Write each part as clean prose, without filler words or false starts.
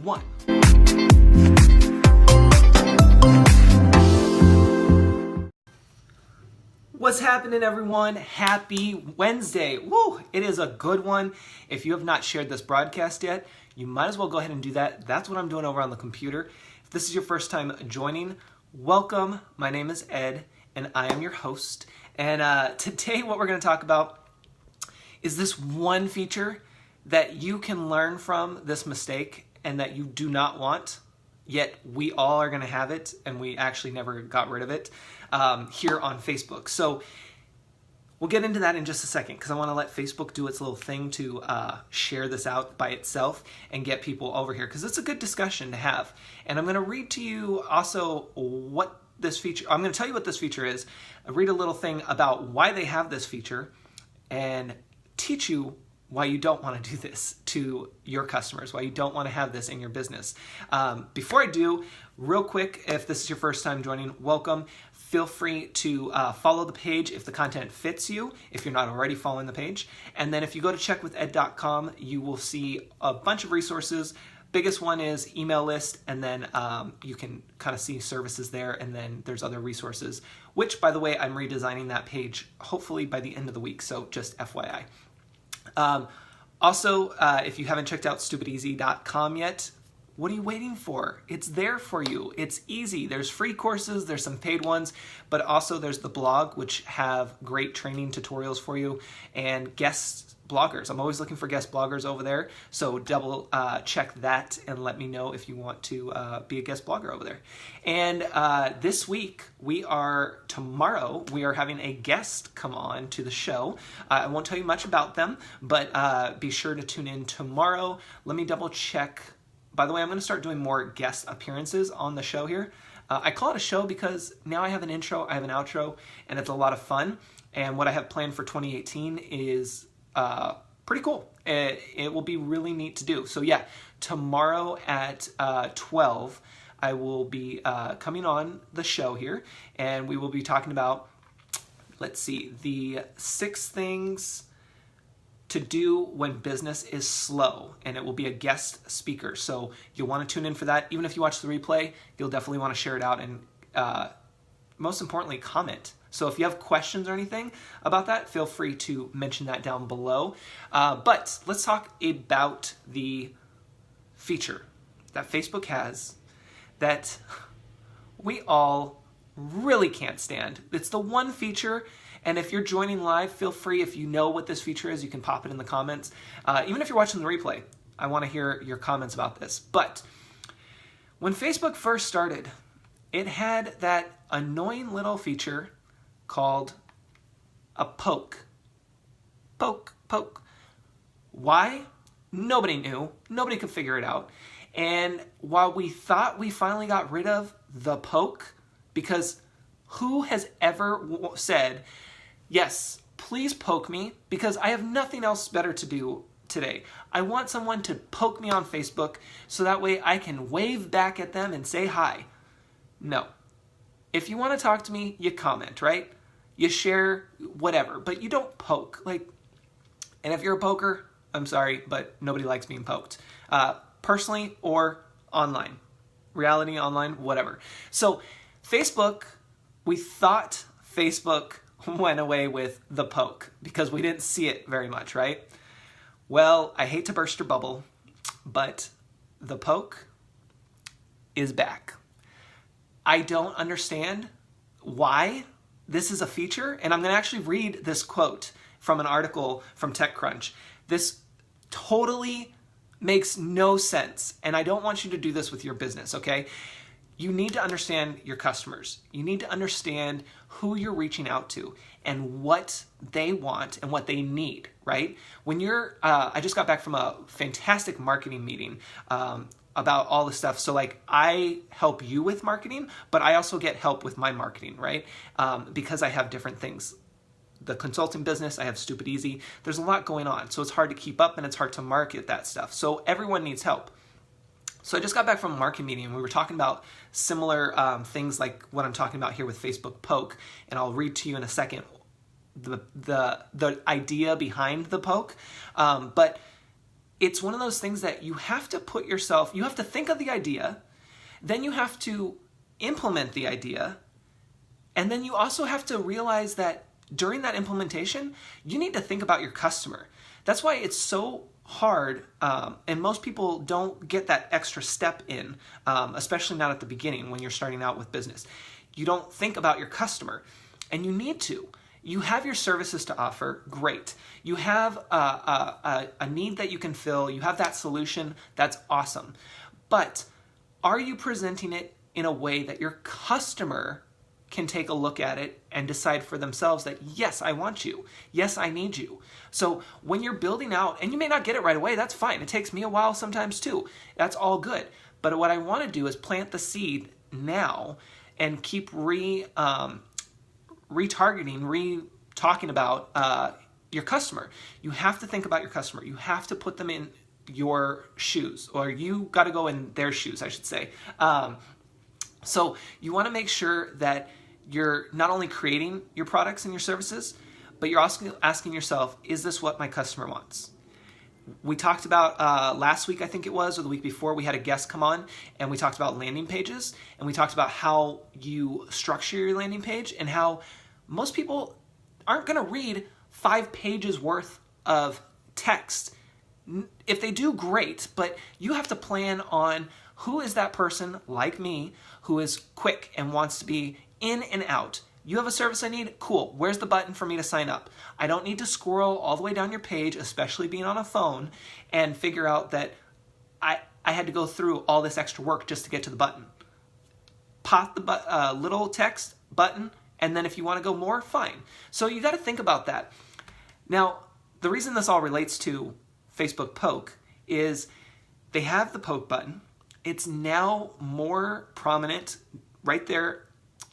1. What's happening, everyone? Happy Wednesday. Woo! It is a good one. If you have not shared this broadcast yet, you might as well go ahead and do that. That's what I'm doing over on the computer. If this is your first time joining, welcome. My name is Ed, and I am your host. And today what we're going to talk about is this one feature that you can learn from this mistake and that you do not want, yet we all are going to have it, and we actually never got rid of it here on Facebook. So we'll get into that in just a second because I want to let Facebook do its little thing to share this out by itself and get people over here because it's a good discussion to have. And I'm going to read to you also what this feature, I'm going to tell you what this feature is, read a little thing about why they have this feature, and teach you why you don't want to do this to your customers, why you don't want to have this in your business. Before I do, real quick, if this is your first time joining, welcome. Feel free to follow the page if the content fits you, if you're not already following the page. And then if you go to checkwithed.com, you will see a bunch of resources. Biggest one is email list, and then you can kind of see services there, and then there's other resources, which, by the way, I'm redesigning that page hopefully by the end of the week, so just FYI. Also, if you haven't checked out stupideasy.com yet, what are you waiting for? It's there for you. It's easy. There's free courses, there's some paid ones, but also there's the blog, which have great training tutorials for you, and guest bloggers. I'm always looking for guest bloggers over there, so double check that and let me know if you want to be a guest blogger over there. And this week, tomorrow, we are having a guest come on to the show. I won't tell you much about them, but be sure to tune in tomorrow. Let me double check. By the way, I'm going to start doing more guest appearances on the show here. I call it a show because now I have an intro, I have an outro, and it's a lot of fun. And what I have planned for 2018 is pretty cool. It will be really neat to do. So yeah, tomorrow at 12, I will be coming on the show here, and we will be talking about, let's see, the 6 things to do when business is slow, and it will be a guest speaker. So you'll want to tune in for that. Even if you watch the replay, you'll definitely want to share it out and most importantly, comment. So if you have questions or anything about that, feel free to mention that down below. But let's talk about the feature that Facebook has that we all really can't stand. It's the one feature. And if you're joining live, feel free, if you know what this feature is, you can pop it in the comments. Even if you're watching the replay, I want to hear your comments about this. But when Facebook first started, it had that annoying little feature called a poke. Poke. Why? Nobody knew. Nobody could figure it out. And while we thought we finally got rid of the poke, because who has ever said, yes, please poke me because I have nothing else better to do today. I want someone to poke me on Facebook so that way I can wave back at them and say hi. No. If you want to talk to me, you comment, right? You share whatever, but you don't poke. And if you're a poker, I'm sorry, but nobody likes being poked. Personally or online. Reality, online, whatever. So Facebook, we thought Facebook went away with the poke because we didn't see it very much, right? Well, I hate to burst your bubble, but the poke is back. I don't understand why this is a feature, and I'm going to actually read this quote from an article from TechCrunch. This totally makes no sense, and I don't want you to do this with your business, okay? You need to understand your customers. You need to understand who you're reaching out to and what they want and what they need, right? When you're, I just got back from a fantastic marketing meeting about all this stuff. So I help you with marketing, but I also get help with my marketing, right? Because I have different things. The consulting business, I have Stupid Easy. There's a lot going on. So it's hard to keep up and it's hard to market that stuff. So everyone needs help. So I just got back from a marketing meeting and we were talking about similar things like what I'm talking about here with Facebook Poke, and I'll read to you in a second the idea behind the poke. But it's one of those things that you have to you have to think of the idea, then you have to implement the idea, and then you also have to realize that during that implementation, you need to think about your customer. That's why it's so hard, and most people don't get that extra step in, especially not at the beginning when you're starting out with business. You don't think about your customer, and you need to. You have your services to offer, great. You have a need that you can fill, you have that solution, that's awesome. But are you presenting it in a way that your customer can take a look at it and decide for themselves that, yes, I want you. Yes, I need you. So when you're building out, and you may not get it right away, that's fine. It takes me a while sometimes too. That's all good. But what I want to do is plant the seed now and keep retargeting, talking about your customer. You have to think about your customer. You have to put them in your shoes, or you got to go in their shoes, I should say. So you want to make sure that you're not only creating your products and your services, but you're also asking yourself, is this what my customer wants? We talked about last week, I think it was, or the week before, we had a guest come on and we talked about landing pages, and we talked about how you structure your landing page and how most people aren't going to read 5 pages worth of text. If they do, great, but you have to plan on who is that person like me who is quick and wants to be in and out. You have a service I need? Cool. Where's the button for me to sign up? I don't need to scroll all the way down your page, especially being on a phone, and figure out that I had to go through all this extra work just to get to the button. Pop the little text button, and then if you want to go more, fine. So you got to think about that. Now, the reason this all relates to Facebook Poke is they have the poke button. It's now more prominent right there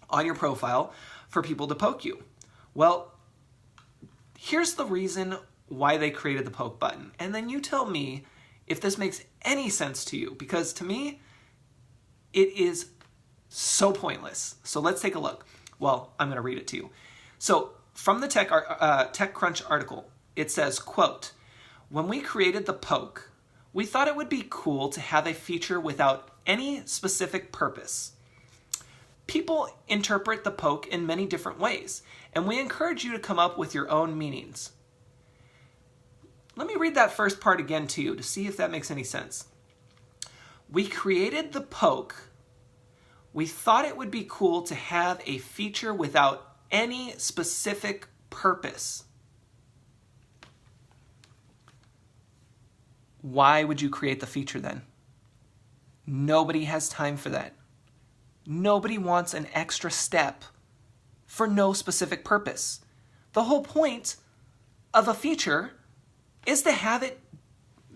on your profile for people to poke you. Well, here's the reason why they created the poke button. And then you tell me if this makes any sense to you, because to me, it is so pointless. So let's take a look. Well, I'm going to read it to you. So from the TechCrunch article, it says, quote, "When we created the poke, we thought it would be cool to have a feature without any specific purpose. People interpret the poke in many different ways, and we encourage you to come up with your own meanings." Let me read that first part again to you to see if that makes any sense. We created the poke. We thought it would be cool to have a feature without any specific purpose. Why would you create the feature then? Nobody has time for that. Nobody wants an extra step for no specific purpose. The whole point of a feature is to have it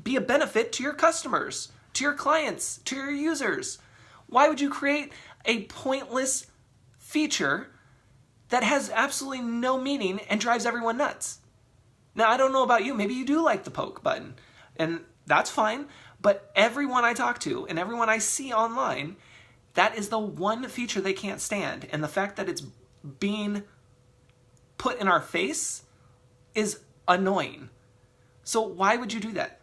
be a benefit to your customers, to your clients, to your users. Why would you create a pointless feature that has absolutely no meaning and drives everyone nuts? Now, I don't know about you. Maybe you do like the poke button, and that's fine. But everyone I talk to and everyone I see online, that is the one feature they can't stand. And the fact that it's being put in our face is annoying. So why would you do that?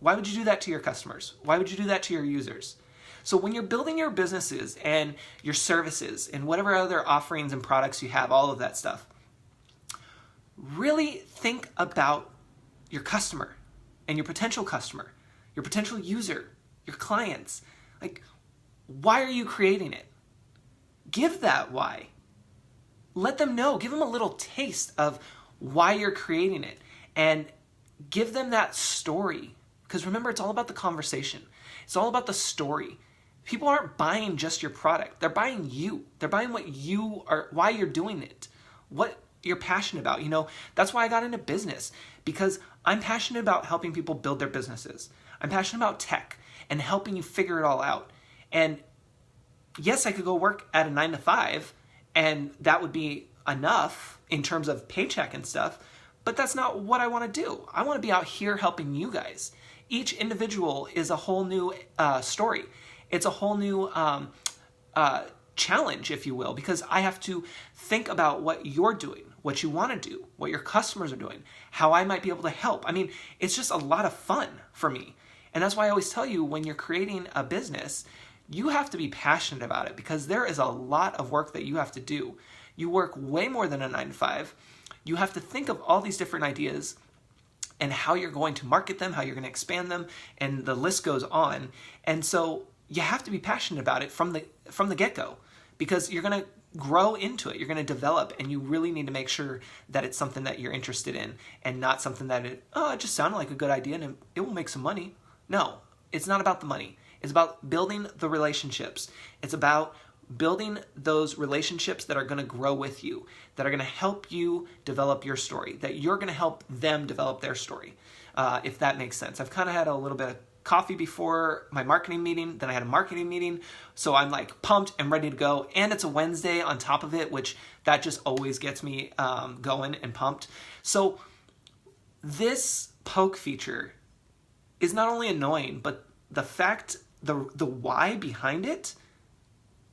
Why would you do that to your customers? Why would you do that to your users? So when you're building your businesses and your services and whatever other offerings and products you have, all of that stuff, really think about your customer and your potential user, your clients. Like, why are you creating it? Give that why. Let them know. Give them a little taste of why you're creating it, and give them that story. Because remember, it's all about the conversation. It's all about the story. People aren't buying just your product. They're buying you. They're buying what you are, why you're doing it, what you're passionate about. You know, that's why I got into business, because I'm passionate about helping people build their businesses. I'm passionate about tech and helping you figure it all out. And yes, I could go work at a 9-to-5 and that would be enough in terms of paycheck and stuff, but that's not what I want to do. I want to be out here helping you guys. Each individual is a whole new story. It's a whole new challenge, if you will, because I have to think about what you're doing, what you want to do, what your customers are doing, how I might be able to help. I mean, it's just a lot of fun for me. And that's why I always tell you, when you're creating a business, you have to be passionate about it, because there is a lot of work that you have to do. You work way more than a 9-to-5. You have to think of all these different ideas and how you're going to market them, how you're going to expand them, and the list goes on. And so you have to be passionate about it from the get-go, because you're going to grow into it, you're going to develop, and you really need to make sure that it's something that you're interested in and not something that it just sounded like a good idea and it will make some money. No, it's not about the money. It's about building the relationships. It's about building those relationships that are going to grow with you, that are going to help you develop your story, that you're going to help them develop their story, if that makes sense. I've kind of had a little bit of coffee before my marketing meeting, then I had a marketing meeting, so I'm like pumped and ready to go, and it's a Wednesday on top of it, which that just always gets me going and pumped. So this poke feature is not only annoying, but the fact, the why behind it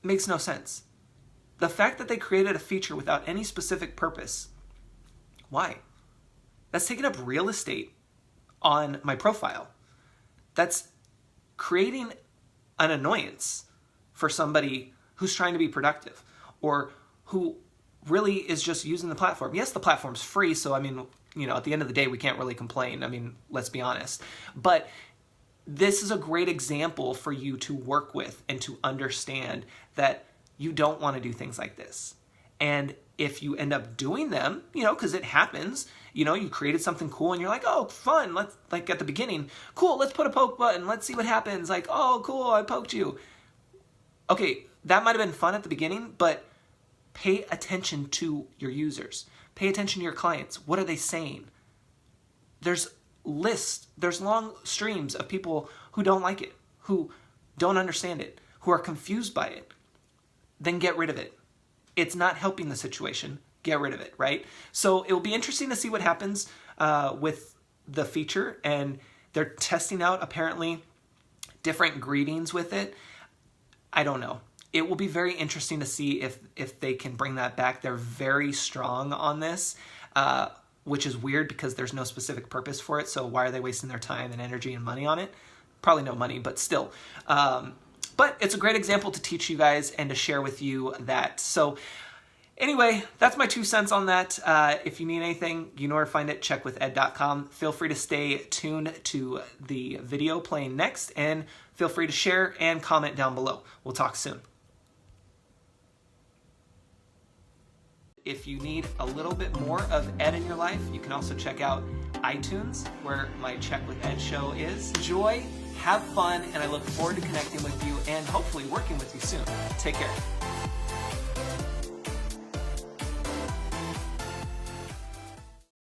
makes no sense. The fact that they created a feature without any specific purpose, why? That's taking up real estate on my profile. That's creating an annoyance for somebody who's trying to be productive or who really is just using the platform. Yes, the platform's free, so I mean, at the end of the day, we can't really complain. I mean, let's be honest. But this is a great example for you to work with and to understand that you don't want to do things like this. And if you end up doing them, because it happens, you created something cool and you're like, oh, fun. Let's, like at the beginning, cool, let's put a poke button. Let's see what happens. Like, oh, cool, I poked you. Okay, that might have been fun at the beginning, but pay attention to your users. Pay attention to your clients. What are they saying? There's lists, there's long streams of people who don't like it, who don't understand it, who are confused by it. Then get rid of it. It's not helping the situation. Get rid of it, right? So it will be interesting to see what happens with the feature, and they're testing out apparently different greetings with it. I don't know. It will be very interesting to see if they can bring that back. They're very strong on this, which is weird because there's no specific purpose for it. So why are they wasting their time and energy and money on it? Probably no money, but still. But it's a great example to teach you guys and to share with you that. So anyway, that's my 2 cents on that. If you need anything, you know where to find it. Checkwithed.com. Feel free to stay tuned to the video playing next, and feel free to share and comment down below. We'll talk soon. If you need a little bit more of Ed in your life, you can also check out iTunes, where my Check with Ed show is. Enjoy, have fun, and I look forward to connecting with you and hopefully working with you soon. Take care.